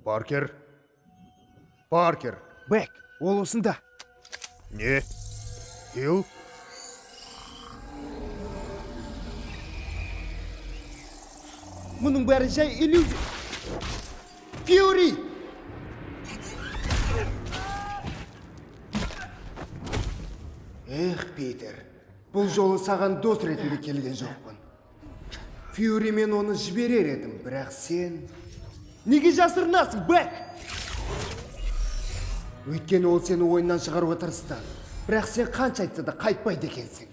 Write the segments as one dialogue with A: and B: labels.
A: Паркер. Паркер.
B: Бэк, ол осында.
A: Не? Фил?
B: Мұның бәрі жай иллюзия. Фьюри! Эх, Питер, бұл жолы саған дос ретінде келген жоқпын. Фьюри мен оны жіберер едім, бірақ сен... Неге жасырынасың, Бэк? Өйткені ол сені ойыннан шығаруға тырысты. Бірақ сен қанша айтса да қайтпайды екенсің.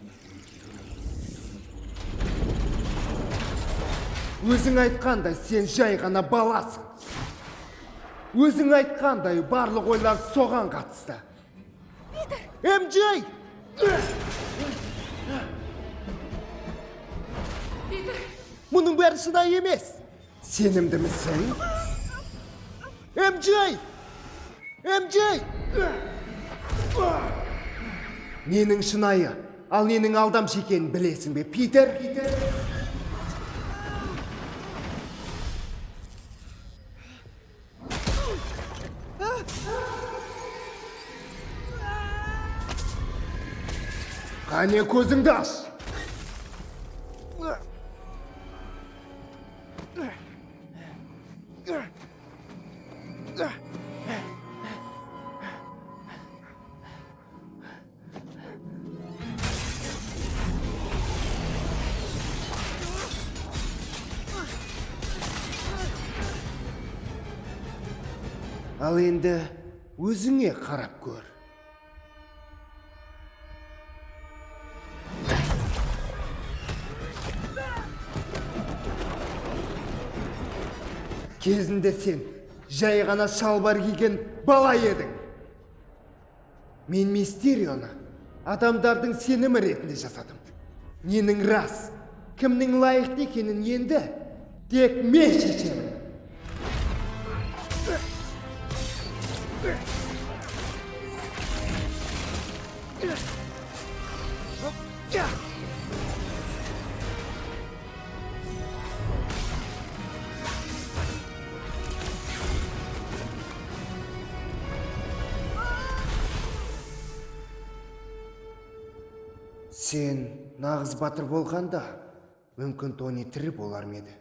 B: Өзің айтқандай сен жай ғана баласың. Өзің айтқандай барлық ойлар соған қатысты. МJ! Мұның бәрі шынайы емес. Сенімдімісің? МJ! МJ! Ненің шынайы, ал ненің алдамшы екенін білесің бе, Питер? Қане көзіңді аш! Ал енді өзіңе қарап көр. Кезінде сен жай ғана шалбар киген бала едің. Мен Мистерионы адамдардың сенімі ретінде жасадым. Ненің рас, кімнің лайықты екенін енді тек мен шешемін. Сен нағыз батыр болғанда, мүмкін Тони тірі болар ма еді?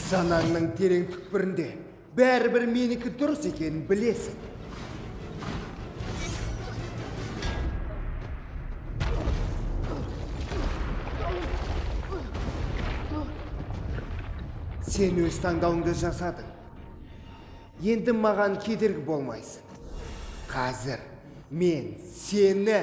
B: Санаңның терең түкпірінде бәрібір менікі дұрыс екенін білесің. Сен өз таңдауыңды жасадың. Енді маған кедергі болмайсың. Қазір мен сені...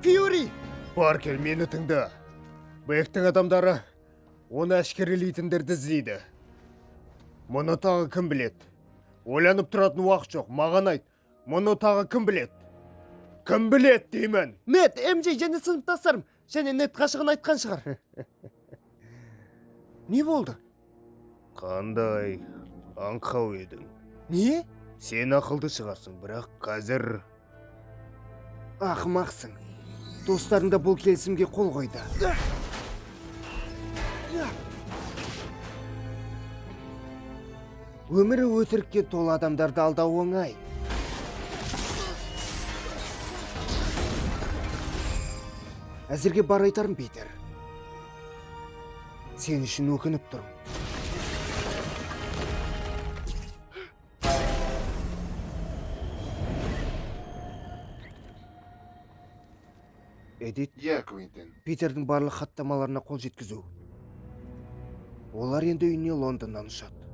B: Фьюри!
A: Паркер, мені тыңда. Бэктің адамдары оны әшкерелейтіндерді іздейді. Мұны тағы кім білет? Ойланып тұратын уақыт жоқ, маған айт. Мұны тағы кім білет? Кім білет, деймін?
B: Нет, МJ және сыныптастарым. Және Нет қашығын айтқан шығар. Не болды?
A: Қандай аңқау едің?
B: Не?
A: Сен ақылды шығарсың, бірақ қазір...
B: Ақымақсың. Достарың да бұл келісімге қол қойды. Өмірі өтірікке толы адамдарды алдау оңай. Әзірге бар айтарым, Питер. Сен үшін өкініп тұрмын. Эдит?
C: Иә, Квинтин.
B: Питердің барлық хаттамаларына қол жеткізу. Олар енді үйіне Лондоннан ұшады.